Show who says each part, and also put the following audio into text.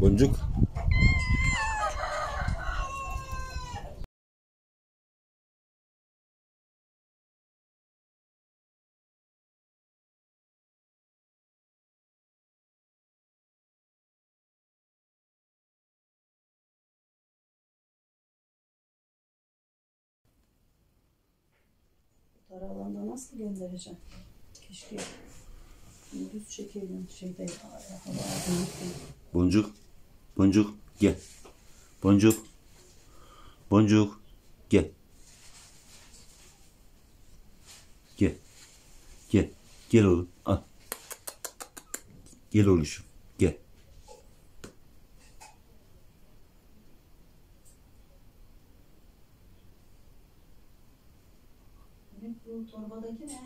Speaker 1: Boncuk.
Speaker 2: Dar alanda nasıl göndereceğim? Keşke düz çekelim şeyde hava.
Speaker 1: Boncuk. Boncuk gel. Boncuk. Boncuk gel. Gel. Gel. Gel oğlum. Al. Gel oğluşum. Gel.
Speaker 2: Bu torbadaki ne?